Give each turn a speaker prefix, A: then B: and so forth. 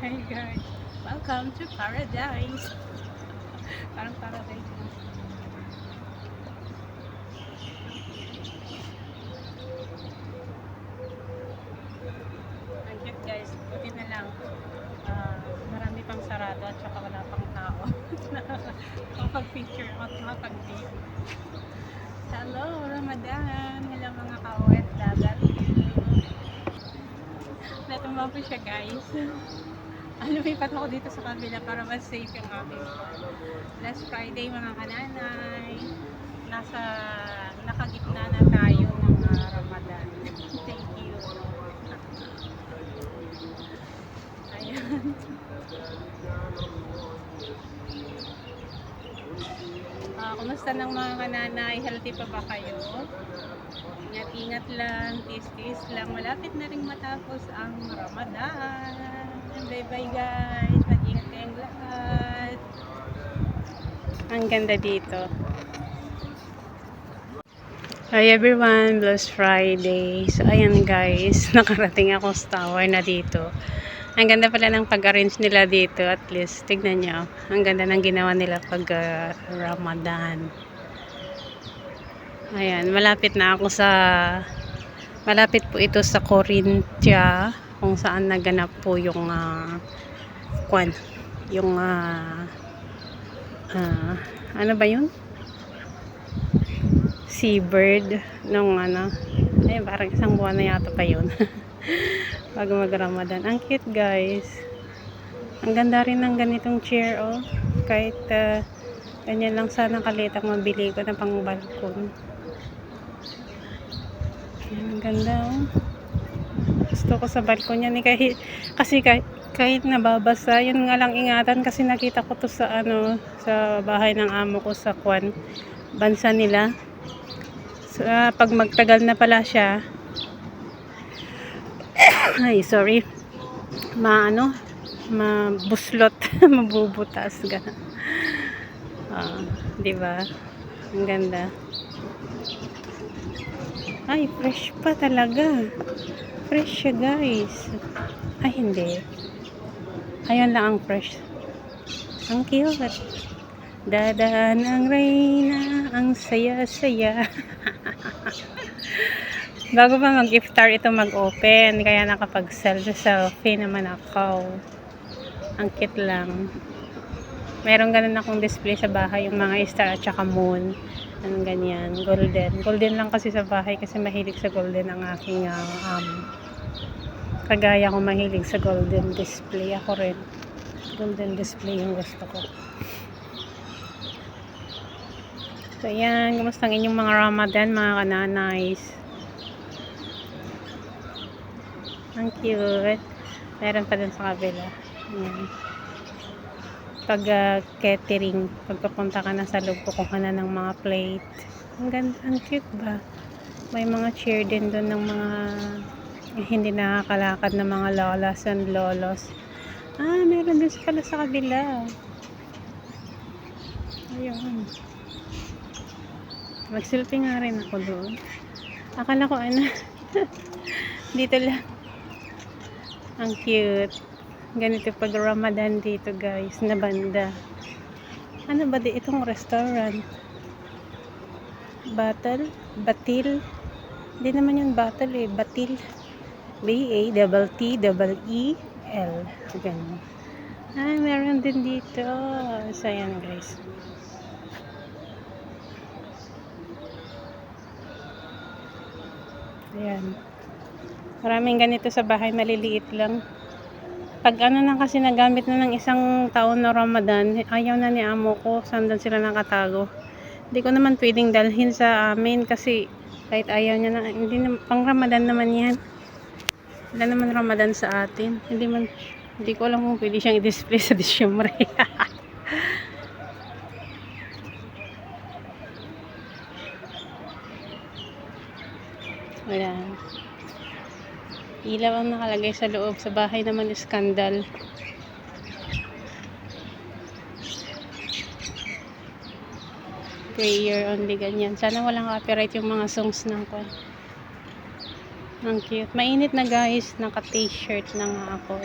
A: Hi guys, welcome to paradise. Parang paradise na. Ang cute guys, buti na lang. Marami pang sarado at saka wala pang tao. Nakapag-picture at nakapag-video. Hello Ramadan! Hello mga ka-OF W. Natumba po siya guys. Lumipat ako dito sa kabila para mas safe yung amin. Last Friday mga kananay. Nakagitna na tayo ng Ramadan. Thank you. Ayan. Kumusta ng mga kananay? Healthy pa ba kayo? Ingat-ingat lang, tiis-tiis lang. Malapit na rin matapos ang Ramadan. Bye-bye guys. Mag-ingat kayong lahat. Ang ganda dito. Hi everyone, blessed Friday. So ayan guys, nakarating ako sa tower na dito. Ang ganda pala ng pag-arrange nila dito. At least, tignan nyo. Ang ganda ng ginawa nila pag Ramadan. Ayan, malapit po ito sa Corinthia, kung saan naganap po yung ano ba yun? Seabird nung ay parang isang buwan na yata pa yun. Bago mag-Ramadan. Ang cute guys. Ang ganda rin ng ganitong chair oh. Kahit ganyan lang sana kaliit ang mabili ko na pang balkon. Ang ganda oh. Gusto ko sa balkon yan kasi kahit nababasa, yun nga lang ingatan kasi nakita ko to sa sa bahay ng amo ko sa bansa nila. So, pag magtagal na pala siya, ay sorry, mabuslot, mabubutas gana. Di ba? Ang ganda. Ay, fresh pa talaga. Fresh siya, guys. Ay, hindi. Ayan lang ang fresh. Ang cute. Dadaan ang reyna, ang saya-saya. Bago pa mag-iftar ito mag-open, kaya nakapag-selfie naman ako. Ang cute lang. Meron ganun akong display sa bahay, yung mga star at saka moon. Anong ganyan, golden. Golden lang kasi sa bahay kasi mahilig sa golden ang aking kagaya ko mahilig sa golden display. Ako rin. Golden display yung gusto ko. So yan, kumusta ang inyong mga Ramadan mga kananays? Ang cute. Meron pa dun sa kabila. Ayan. Pag catering, pagpapunta ka na sa loob, kukuha na ng mga plate. Ang ganda, ang cute ba? May mga chair din dun ng mga hindi nakakalakad na mga lolas and lolos. Meron din pala sa kabila. Ayun. Mag-selfie nga rin ako doon. Akala ko dito lang. Ang cute. Ganito pag Ramadan dito guys, na banda. Ano ba itong restaurant? Batil? Hindi naman yung battle Batil. B-A-T-T-E-L. Ganun. Meron din dito. So, ayan guys. Ayan. Maraming ganito sa bahay, maliliit lang. Pag na kasi nagamit na ng isang taon na Ramadan, ayaw na ni amo ko, saan sila nakatago. Hindi ko naman pwedeng dalhin sa amin kasi kahit ayaw niya na, pang Ramadan naman yan. Wala naman Ramadan sa atin. Hindi ko alam kung pwede siyang i-display sa Disyembre. Ayan. Ilaw ang nakalagay sa loob. Sa bahay naman skandal. Prayer only, ganyan. Sana walang copyright yung mga songs ng kwan. Ang cute. Mainit na guys. Naka t-shirt na nga ako